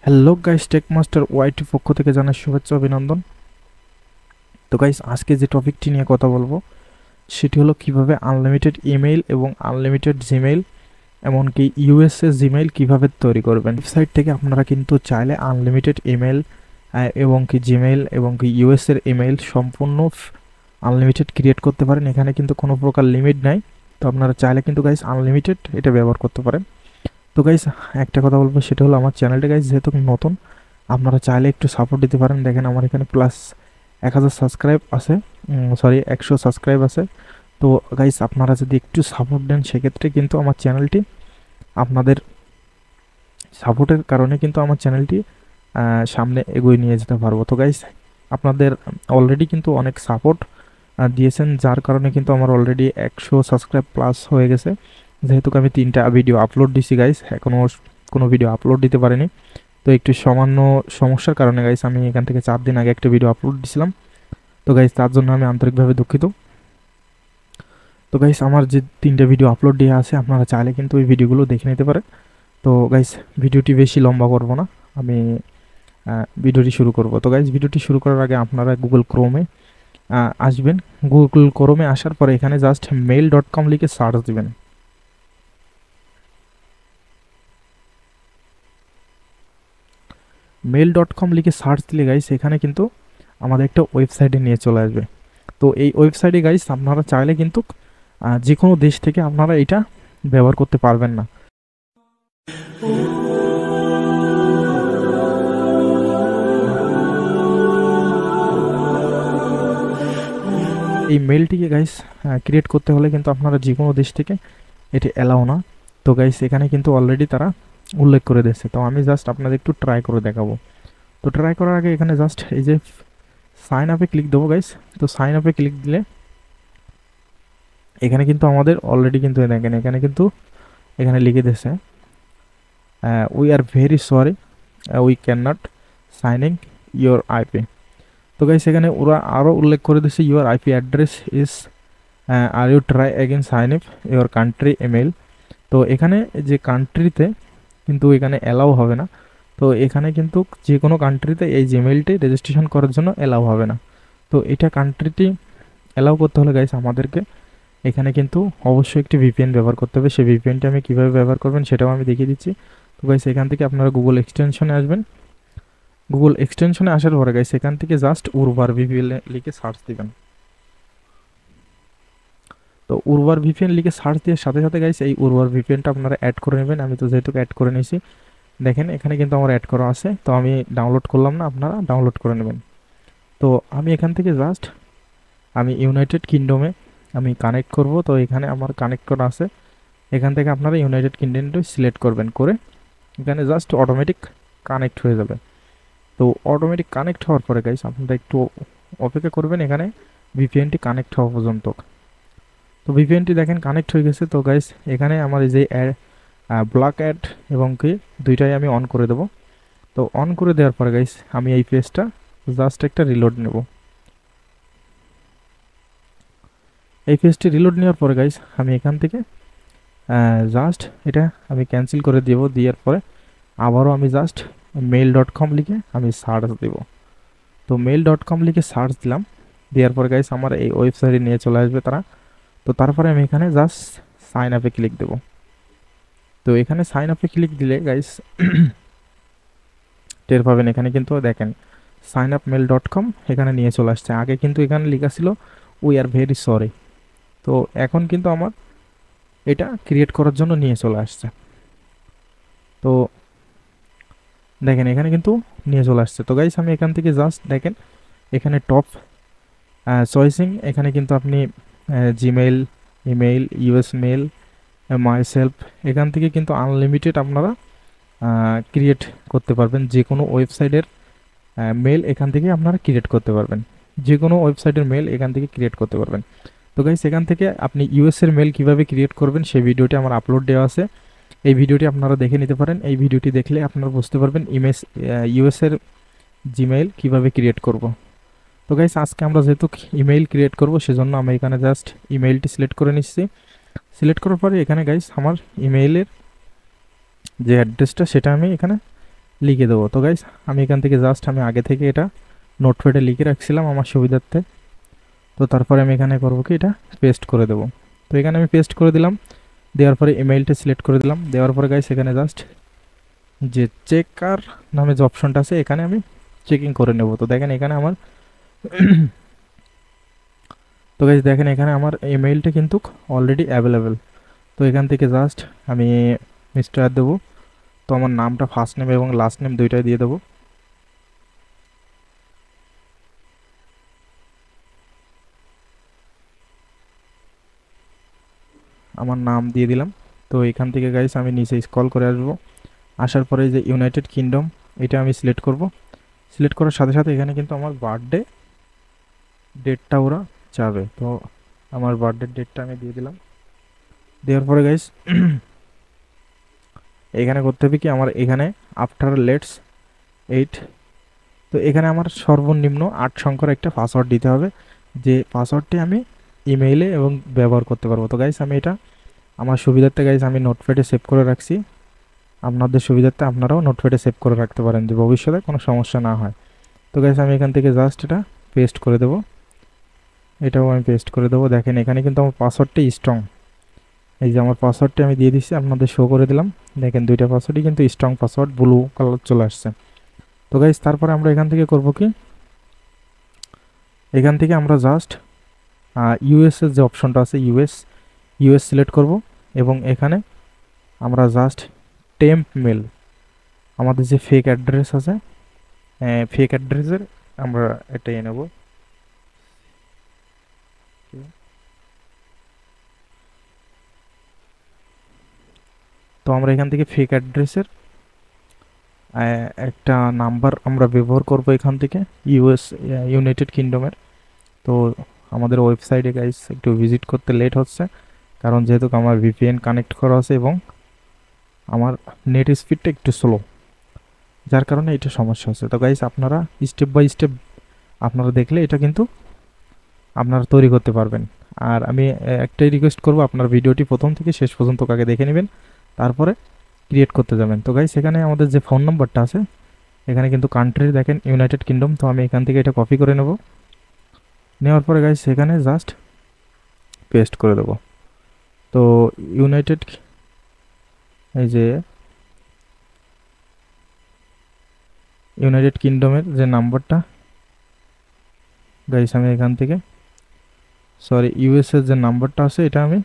Hello guys, take master ওয়াইটি পক্ষ থেকে জানাই শুভেচ্ছা অভিনন্দন। তো গাইস, আজকে যে টপিকটি নিয়ে কথা বলবো সেটি হলো কিভাবে আনলিমিটেড ইমেইল এবং আনলিমিটেড জিমেইল, এমনকি ইউএসএ জিমেইল কিভাবে তৈরি করবেন। ওয়েবসাইট থেকে আপনারা কিন্তু চাইলে আনলিমিটেড ইমেইল এবং কি জিমেইল এবং কি ইউএসএর ইমেইল সম্পূর্ণ আনলিমিটেড ক্রিয়েট করতে পারেন। এখানে কিন্তু কোনো প্রকার লিমিট নাই। তো আপনারা চাইলে কিন্তু গাইস আনলিমিটেড এটা ব্যবহার করতে পারেন। তো গাইস, একটা কথা বলবো সেটা হলো আমার চ্যানেলটা গাইস যেহেতু নতুন, আপনারা চাইলে একটু সাপোর্ট দিতে পারেন। দেখেন আমার এখানে প্লাস 1000 সাবস্ক্রাইব আছে, 100 সাবস্ক্রাইব আছে। তো গাইস, আপনারা যদি একটু সাপোর্ট দেন সেক্ষেত্রে কিন্তু আমার চ্যানেলটি, আপনাদের সাপোর্টের কারণে কিন্তু আমার চ্যানেলটি সামনে এগিয়ে নিয়ে যেতে পারবো। তো গাইস, আপনাদের অলরেডি কিন্তু অনেক সাপোর্ট দিয়েছেন, যার কারণে কিন্তু আমার অলরেডি 100 সাবস্ক্রাইব প্লাস হয়ে গেছে। যেহেতু আমি 3টা ভিডিও আপলোড দিছি গাইস, এখনও কোনো ভিডিও আপলোড দিতে পারিনি। তো একটু সামান্য সমস্যার কারণে গাইস আমি এখান থেকে 4 দিন আগে একটা ভিডিও আপলোড দিছিলাম। তো গাইস, তার জন্য আমি আন্তরিকভাবে দুঃখিত। তো গাইস, আমার যে 3টা ভিডিও আপলোড দেওয়া আছে, আপনারা চাইলে কিন্তু ওই ভিডিওগুলো দেখে নিতে পারেন। তো গাইস, ভিডিওটি বেশি লম্বা করব না, আমি ভিডিওটি শুরু করব। তো গাইস, ভিডিওটি শুরু করার আগে আপনারা গুগল ক্রোমে আসবেন। গুগল ক্রোমে আসার পরে এখানে জাস্ট mail.com লিখে সার্চ দিবেন। mail.com লিখে সার্চ দিলে গাইস এখানে কিন্তু আমাদের একটা ওয়েবসাইটে নিয়ে চলে আসবে। তো এই ওয়েবসাইটে গাইস আপনারা চাইলে কিন্তু যে কোনো দেশ থেকে আপনারা এটা ব্যবহার করতে পারবেন না। এই মেলটিকে গাইস ক্রিয়েট করতে হলে কিন্তু আপনারা যে কোনো দেশ থেকে এটি অ্যালাউ না। তো গাইস, এখানে কিন্তু অলরেডি তারা উল্লেখ করে দিয়েছে। তো আমি জাস্ট আপনাদের একটু ট্রাই করে দেখাবো। তো ট্রাই করার আগে এখানে জাস্ট এই যে সাইন আপে ক্লিক দেবো গাইস। তো সাইন আপে ক্লিক দিলে এখানে কিন্তু আমাদের অলরেডি কিন্তু দেখেন এখানে কিন্তু এখানে লিখে দিয়েছে we are very sorry, we can not signing your IP. তো গাইস, এখানে ওরা আরও উল্লেখ করে দিয়েছে your IP address is are you try again sign up your country email. তো এখানে যে কান্ট্রিতে কিন্তু এখানে অ্যালাউ হবে না। তো এখানে কিন্তু যে কোনো কান্ট্রিতে এই জিমেইলটি রেজিস্ট্রেশন করার জন্য অ্যালাউ হবে না। তো এটা কান্ট্রিটি অ্যালাউ করতে হলে গাইস আমাদেরকে এখানে কিন্তু অবশ্যই একটি ভিপিএন ব্যবহার করতে হবে। সেই ভিপিএনটি আমি কীভাবে ব্যবহার করবেন সেটাও আমি দেখিয়ে দিচ্ছি। তো গাইস, এখান থেকে আপনারা গুগল এক্সটেনশনে আসবেন। গুগল এক্সটেনশনে আসার পরে গাইস এখান থেকে জাস্ট উর্বার ভিপিএন লিখে সার্চ দিবেন। তো উর্বার ভিপিএন লিখে সার্চ দিয়ে সাথে সাথে গাইস এই উর্বার ভিপিএনটা আপনারা অ্যাড করে নেবেন। আমি তো যেহেতু অ্যাড করে নিয়েছি, দেখেন এখানে কিন্তু আমার অ্যাড করা আছে। তো আমি ডাউনলোড করলাম না, আপনারা ডাউনলোড করে নেবেন। তো আমি এখান থেকে জাস্ট আমি ইউনাইটেড কিংডমে আমি কানেক্ট করব। তো এখানে আমার কানেক্ট করা আছে। এখান থেকে আপনারা ইউনাইটেড কিংডমটা সিলেক্ট করবেন, করে এখানে জাস্ট অটোমেটিক কানেক্ট হয়ে যাবে। তো অটোমেটিক কানেক্ট হওয়ার পরে গাইস আপনারা একটু অপেক্ষা করবেন এখানে ভিপিএনটি কানেক্ট হওয়া পর্যন্ত। তো ভিপিএনটি দেখেন কানেক্ট হয়ে গেছে। তো গাইস, এখানে আমার এই যে ব্লক অ্যাড এবং কি দুইটাই আমি অন করে দেবো। তো অন করে দেওয়ার পরে গাইস আমি এই পেজটা জাস্ট একটা রিলোড নেব। এই পেজটি রিলোড নেওয়ার পরে গাইস আমি এখান থেকে জাস্ট এটা আমি ক্যান্সেল করে দেব। দেওয়ার পরে আবারও আমি জাস্ট mail.com লিখে আমি সার্চ দেব। তো mail.com লিখে সার্চ দিলাম। দেওয়ার পরে গাইস আমার এই ওয়েবসাইটে নিয়ে চলে আসবে তারা। তো তারপরে আমি এখানে জাস্ট সাইন আপে ক্লিক দেব। তো এখানে সাইন আপে ক্লিক দিলে গাইস টের পাবেন এখানে কিন্তু দেখেন সাইন আপ mail.com এখানে নিয়ে চলে আসছে। আগে কিন্তু এখানে লেখা ছিল উই আর ভেরি সরি। তো এখন কিন্তু আমার এটা ক্রিয়েট করার জন্য নিয়ে চলে আসছে। তো দেখেন এখানে কিন্তু নিয়ে চলে আসছে। তো গাইস, আমি এখান থেকে জাস্ট দেখেন এখানে টপ চয়েসিং, এখানে কিন্তু আপনি Gmail, email, US mail, myself, এখান থেকে কিন্তু আনলিমিটেড আপনারা ক্রিয়েট করতে পারবেন। যে কোনো ওয়েবসাইটের মেল এখান থেকে আপনারা ক্রিয়েট করতে পারবেন। যে কোনো ওয়েবসাইটের মেল এখান থেকে ক্রিয়েট করতে পারবেন। তো গাইস, এখান থেকে আপনি ইউএসের মেল কিভাবে ক্রিয়েট করবেন সেই ভিডিওটি আমার আপলোড দেওয়া আছে। এই ভিডিওটি আপনারা দেখে নিতে পারেন। এই ভিডিওটি দেখলে আপনারা বুঝতে পারবেন ইউএসের জিমেইল কিভাবে ক্রিয়েট করব। তো গাইস, আজকে আমরা যেহেতু ইমেইল ক্রিয়েট করব সেজন্য আমি এখানে জাস্ট ইমেইলটি সিলেক্ট করে নিচ্ছি। সিলেক্ট করার পরে এখানে গাইস আমার ইমেইলের যে অ্যাড্রেসটা সেটা আমি এখানে লিখে দেবো। তো গাইস আমি এখান থেকে জাস্ট আমি আগে থেকে এটা নোটপ্যাডে লিখে রাখছিলাম আমার সুবিধার্থে। তো তারপরে আমি এখানে করবো কি, এটা পেস্ট করে দেবো। তো এখানে আমি পেস্ট করে দিলাম, দেওয়ার পরে ইমেইলটা সিলেক্ট করে দিলাম। দেওয়ার পরে গাইস এখানে জাস্ট যে চেকার নামে যে অপশনটা আছে এখানে আমি চেকিং করে নেব। তো দেখেন এখানে আমার তো গাইস দেখেন এখানে আমার ইমেইলটা কিন্তু অলরেডি অ্যাভেলেবেল। তো এখান থেকে জাস্ট আমি মিস্টার দেবো। তো আমার নামটা ফার্স্ট নেম এবং লাস্ট নেম দুইটাই দিয়ে দেবো। আমার নাম দিয়ে দিলাম। তো এখান থেকে গাইস আমি নিচে স্ক্রল করে আসবো, আসার পরে যে ইউনাইটেড কিংডম এটা আমি সিলেক্ট করব। সিলেক্ট করার সাথে সাথে এখানে কিন্তু আমার বার্থডে ডেটটা ওরা চাবে। তো আমার বার্থডে ডেটটা আমি দিয়ে দিলাম। দেওয়ার পরে গাইস এখানে করতে হবে কি, আমার এখানে আফটার লেটস 8, তো এখানে আমার সর্বনিম্ন 8 সংখ্যার একটা পাসওয়ার্ড দিতে হবে, যে পাসওয়ার্ডটি আমি ইমেইলে এবং ব্যবহার করতে পারবো। তো গাইস আমি এটা আমার সুবিধার্থে গাইস আমি নোটপ্যাডে সেভ করে রাখছি। আপনাদের সুবিধার্থে আপনারাও নোটপ্যাডে সেভ করে রাখতে পারেন, যে ভবিষ্যতে কোনো সমস্যা না হয়। তো গাইস আমি এখান থেকে জাস্ট এটা পেস্ট করে দেবো। এটাও আমি পেস্ট করে দেবো। দেখেন এখানে কিন্তু আমার পাসওয়ার্ডটি স্ট্রং, এই যে আমার পাসওয়ার্ডটি আমি দিয়ে দিচ্ছি, আপনাদের শো করে দিলাম। দেখেন দুইটা পাসওয়ার্ডই কিন্তু স্ট্রং পাসওয়ার্ড, ব্লু কালার চলে আসছে। তো গাইস তারপরে আমরা এখান থেকে করব কি, এখান থেকে আমরা জাস্ট ইউএস এর যে অপশনটা আছে ইউএস সিলেক্ট করব এবং এখানে আমরা জাস্ট টেম্প মেল, আমাদের যে ফেক অ্যাড্রেস আছে ফেক অ্যাড্রেসের আমরা এটাই নেব। তো আমরা এখান থেকে ফেক অ্যাড্রেসের একটা নাম্বার আমরা ব্যবহার করব এখান থেকে ইউনাইটেড কিংডমের। তো আমাদের ওয়েবসাইটে গাইস একটু ভিজিট করতে লেট হচ্ছে, কারণ যেহেতু আমার ভিপিএন কানেক্ট করা আছে এবং আমার নেট স্পিডটা একটু স্লো, যার কারণে এটা সমস্যা হচ্ছে। তো গাইস আপনারা স্টেপ বাই স্টেপ আপনারা দেখলে এটা কিন্তু আপনারা তৈরি করতে পারবেন। আর আমি একটাই রিকোয়েস্ট করব, আপনার ভিডিওটি প্রথম থেকে শেষ পর্যন্ত কাকে দেখে নেবেন, তারপরে ক্রিয়েট করতে যাবেন। তো গাইস এখানে আমাদের যে ফোন নাম্বারটা আছে এখানে কিন্তু কান্ট্রি দেখেন ইউনাইটেড কিংডম। তো আমি এখান থেকে এটা কপি করে নেব। নেওয়ার পরে গাইস এখানে জাস্ট পেস্ট করে দেব। তো ইউনাইটেড এই যে ইউনাইটেড কিংডমের যে নাম্বারটা গাইস আমি এখান থেকে ইউএসএর যে নাম্বারটা আছে এটা আমি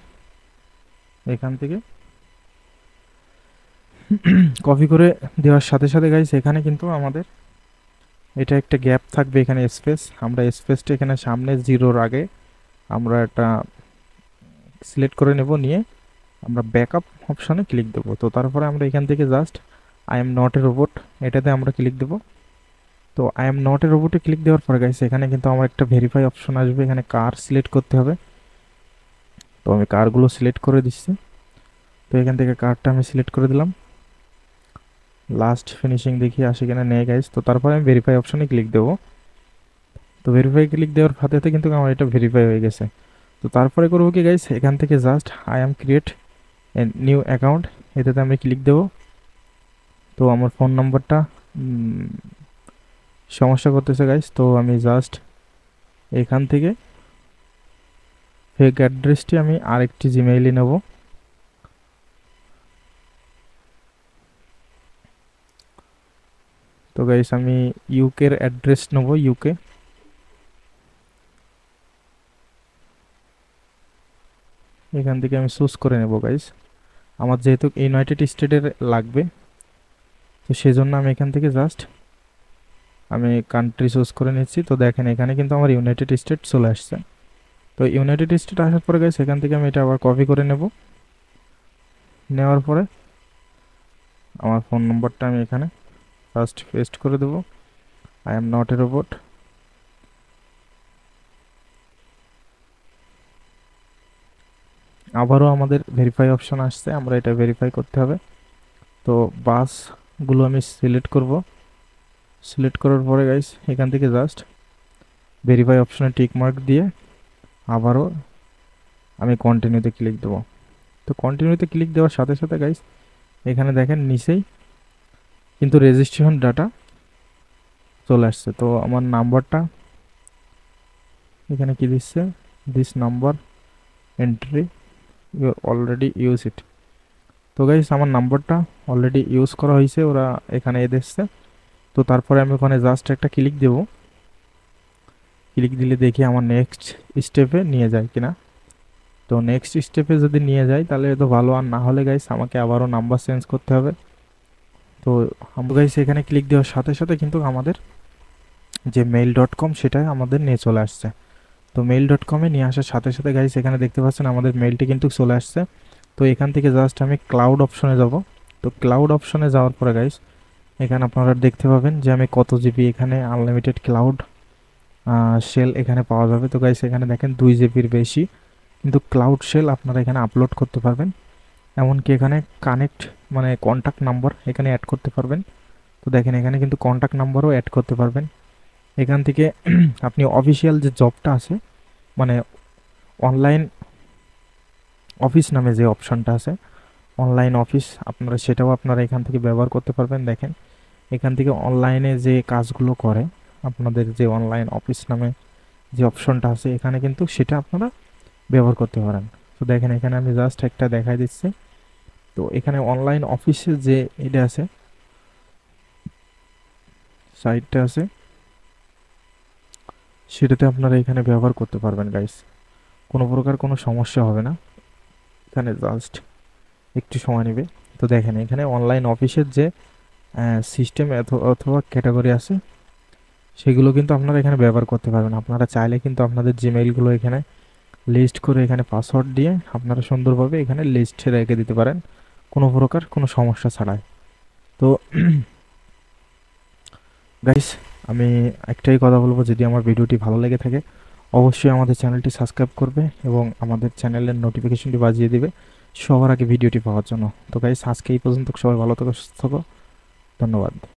এখান থেকে কপি করে দেওয়ার সাথে সাথে গাইস এখানে কিন্তু আমাদের এটা একটা গ্যাপ থাকবে, এখানে স্পেস, আমরা স্পেসটা এখানে সামনে জিরোর আগে আমরা একটা সিলেক্ট করে নেব, নিয়ে আমরা ব্যাকআপ অপশানে ক্লিক দেবো। তো তারপরে আমরা এখান থেকে just I am not a robot এটাতে আমরা ক্লিক দেবো। তো আই এম নট এ রোবটে ক্লিক দেওয়ার পরে গাইস এখানে কিন্তু আমার একটা ভেরিফাই অপশন আসবে, এখানে কার সিলেক্ট করতে হবে। তো আমি কারগুলো সিলেক্ট করে দিচ্ছি। তো এখান থেকে কারটা আমি সিলেক্ট করে দিলাম, লাস্ট ফিনিশিং দেখি আসে কিনা, নেই গাইস। তো তারপরে আমি ভেরিফাই অপশনে ক্লিক দেবো। তো ভেরিফাই ক্লিক দেওয়ার সাথে কিন্তু আমার এটা ভেরিফাই হয়ে গেছে। তো তারপরে করবো কি গাইস, এখান থেকে just I M create a new account এটাতে আমি ক্লিক দেবো। তো আমার ফোন নাম্বারটা সমস্যা করতেছে গাইস, তো আমি জাস্ট এখান থেকে ফেক অ্যাড্রেসটি আমি আরেকটি জিমেইলে নেব। তো গাইস আমি ইউকের অ্যাড্রেস নেব, ইউকে। এখান থেকে আমি চুজ করে নেব গাইস, আমার যেহেতু ইউনাইটেড স্টেটের লাগবে, তো সেই জন্য আমি এখান থেকে জাস্ট আমি কান্ট্রি চুজ করে নিচ্ছি। তো দেখেন এখানে কিন্তু আমার ইউনাইটেড স্টেট চলে আসছে। তো ইউনাইটেড স্টেট আসার পরে গাইস এখান থেকে আমি এটা আবার কপি করে নেব। নেওয়ার পরে আমার ফোন নম্বরটা আমি এখানে ফার্স্ট পেস্ট করে দেব, I am not a robot. আবারও আমাদের ভেরিফাই অপশন আসছে, আমরা এটা ভেরিফাই করতে হবে। তো বাসগুলো আমি সিলেক্ট করব। সিলেক্ট করার পরে গাইস এখান থেকে জাস্ট ভেরিফাই অপশনে টিক মার্ক দিয়ে আবারও আমি কন্টিনিউতে ক্লিক দেবো। তো কন্টিনিউতে ক্লিক দেওয়ার সাথে সাথে গাইস এখানে দেখেন নিচেই কিন্তু রেজিস্ট্রেশন ডাটা চলে আসছে। তো আমার নাম্বারটা এখানে কি দিচ্ছে, this number entry you already use it. তো গাইস আমার নাম্বারটা অলরেডি ইউজ করা হয়েছে, ওরা এখানে দিচ্ছে। তো তারপরে আমি ওখানে জাস্ট একটা ক্লিক দেব, ক্লিক দিলে দেখি আমার নেক্সট স্টেপে নিয়ে যায় কিনা। তো নেক্সট স্টেপে যদি নিয়ে যায় তাহলে তো ভালো, আর না হলে গাইস আমাকে আবারও নাম্বার চেঞ্জ করতে হবে। তো আমরা গাইস এখানে ক্লিক দেওয়ার সাথে সাথে কিন্তু আমাদের যে mail.com সেটা আমাদের নিয়ে চলে আসছে। তো mail.com-এ নিয়ে আসার সাথে সাথে গাইস এখানে দেখতে পাচ্ছেন আমাদের মেইলটি কিন্তু চলে আসছে। তো এখান থেকে জাস্ট আমি ক্লাউড অপশনে যাব। তো ক্লাউড অপশনে যাওয়ার পরে গাইস এখানে আপনারা দেখতে পাবেন যে আমি কত জিবি এখানে আনলিমিটেড ক্লাউড শেল এখানে পাওয়া যাবে। তো গাইস এখানে দেখেন 2 জিবির বেশি কিন্তু ক্লাউড শেল আপনারা এখানে আপলোড করতে পারবেন। এমনকি এখানে কানেক্ট মানে কন্ট্যাক্ট নাম্বার এখানে অ্যাড করতে পারবেন। তো দেখেন এখানে কিন্তু কন্ট্যাক্ট নাম্বারও অ্যাড করতে পারবেন। এখান থেকে আপনি অফিসিয়াল যে জবটা আছে মানে অনলাইন অফিস নামে যে অপশনটা আছে অনলাইন অফিস, আপনারা সেটাও আপনারা এখান থেকে ব্যবহার করতে পারবেন। দেখেন এখান থেকে অনলাইনে যে কাজগুলো করে আপনাদের যে অনলাইন অফিস নামে যে অপশনটা আছে এখানে কিন্তু সেটা আপনারা ব্যবহার করতে পারেন। তো দেখেন এখানে আমি জাস্ট একটা দেখাই দিচ্ছি। তো এখানে অনলাইন অফিসের যে এটা আছে সাইটটা আছে সেটাতে আপনারা এখানে ব্যবহার করতে পারবেন গাইস, কোনো প্রকার কোনো সমস্যা হবে না। এখানে জাস্ট একটু সময় নেবে। তো দেখেন এখানে অনলাইন অফিসের যে সিস্টেম অথবা ক্যাটাগরি আছে সেগুলো কিন্তু আপনারা এখানে ব্যবহার করতে পারবেন। আপনারা চাইলে কিন্তু আপনাদের জিমেইলগুলো এখানে লিস্ট করে এখানে পাসওয়ার্ড দিয়ে আপনারা সুন্দরভাবে এখানে লিস্টে রেখে দিতে পারেন কোনো প্রকার কোনো সমস্যা ছাড়াই। তো গাইস আমি একটাই কথা বলবো, যদি আমার ভিডিওটি ভালো লেগে থাকে অবশ্যই আমাদের চ্যানেলটি সাবস্ক্রাইব করবে এবং আমাদের চ্যানেলের নোটিফিকেশনটি বাজিয়ে দিবে সবার আগে ভিডিওটি পাওয়ার জন্য। তো গাইস আজকে এই পর্যন্ত, সবাই ভালো থাকো সুস্থ থাকো, ধন্যবাদ।